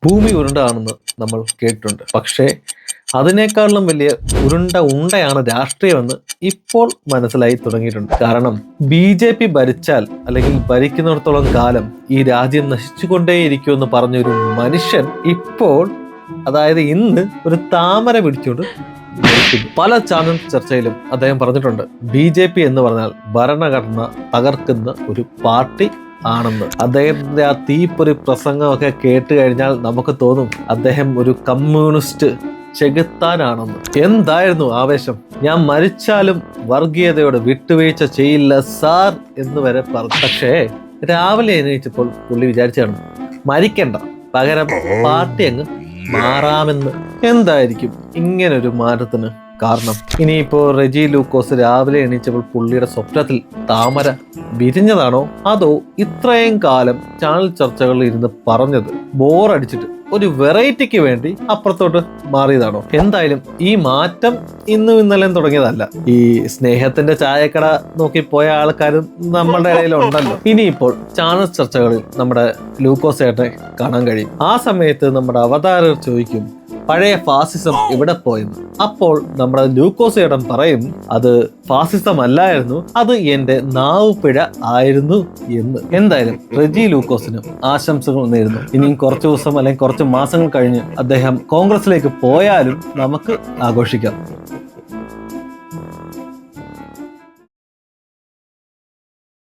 ഭൂമി ഉരുണ്ടാണെന്ന് നമ്മൾ കേട്ടിട്ടുണ്ട്. പക്ഷേ അതിനേക്കാളും വലിയ ഉണ്ടയാണ് രാഷ്ട്രീയമെന്ന് ഇപ്പോൾ മനസ്സിലായി തുടങ്ങിയിട്ടുണ്ട്. കാരണം BJP ഭരിച്ചാൽ അല്ലെങ്കിൽ ഭരിക്കുന്നിടത്തോളം കാലം ഈ രാജ്യം നശിച്ചുകൊണ്ടേയിരിക്കുമെന്ന് പറഞ്ഞൊരു മനുഷ്യൻ ഇപ്പോൾ, അതായത് ഇന്ന്, ഒരു താമര പിടിച്ചുകൊണ്ട് പല ചാനൽ ചർച്ചയിലും അദ്ദേഹം പറഞ്ഞിട്ടുണ്ട് BJP എന്ന് പറഞ്ഞാൽ ഭരണഘടന തകർക്കുന്ന ഒരു പാർട്ടി ആണെന്ന്. അദ്ദേഹത്തിന്റെ ആ തീപ്പൊരി പ്രസംഗമൊക്കെ കേട്ട് കഴിഞ്ഞാൽ നമുക്ക് തോന്നും അദ്ദേഹം ഒരു കമ്മ്യൂണിസ്റ്റ് ചെകുത്താനാണെന്ന്. എന്തായിരുന്നു ആവേശം! ഞാൻ മരിച്ചാലും വർഗീയതയോട് വിട്ടുവീഴ്ച ചെയ്യില്ല സാർ എന്ന് വരെ പറഞ്ഞു. പക്ഷേ രാവിലെ എണീച്ചപ്പോൾ പുള്ളി വിചാരിച്ചാണ് മരിക്കണ്ട, പകരം പാർട്ടി അങ്ങ് മാറാമെന്ന്. എന്തായിരിക്കും ഇങ്ങനൊരു മാറ്റത്തിന് കാരണം? ഇനിയിപ്പോ റെജി ലൂക്കോസ് രാവിലെ എണീച്ചപ്പോൾ പുള്ളിയുടെ സ്വപ്നത്തിൽ താമര വിരിഞ്ഞതാണോ, അതോ ഇത്രയും കാലം ചാനൽ ചർച്ചകളിൽ ഇരുന്ന് പറഞ്ഞത് ബോറടിച്ചിട്ട് ഒരു വെറൈറ്റിക്ക് വേണ്ടി അപ്പുറത്തോട്ട് മാറിയതാണോ? എന്തായാലും ഈ മാറ്റം ഇന്നും ഇന്നലെയും തുടങ്ങിയതല്ല. ഈ സ്നേഹത്തിന്റെ ചായക്കട നോക്കി പോയ ആൾക്കാരും നമ്മളുടെ ഇടയിലുണ്ടല്ലോ. ഇനിയിപ്പോൾ ചാനൽ ചർച്ചകളിൽ നമ്മുടെ ലൂക്കോസ് ഏട്ടനെ കാണാൻ കഴിയും. ആ സമയത്ത് നമ്മുടെ അവതാരകർ ചോദിക്കും പഴയ ഫാസിസം എവിടെ പോയെന്ന്. അപ്പോൾ നമ്മുടെ ലൂക്കോസ് ഏട്ടൻ പറയും അത് ഫാസിസം അല്ലായിരുന്നു, അത് എന്റെ നാവ് പിഴ ആയിരുന്നു എന്ന്. എന്തായാലും റെജി ലൂക്കോസിന് ആശംസകൾ നേരുന്നു. ഇനിയും കുറച്ച് ദിവസം അല്ലെങ്കിൽ കുറച്ച് മാസങ്ങൾ കഴിഞ്ഞ് അദ്ദേഹം കോൺഗ്രസിലേക്ക് പോയാലും നമുക്ക് ആഘോഷിക്കാം.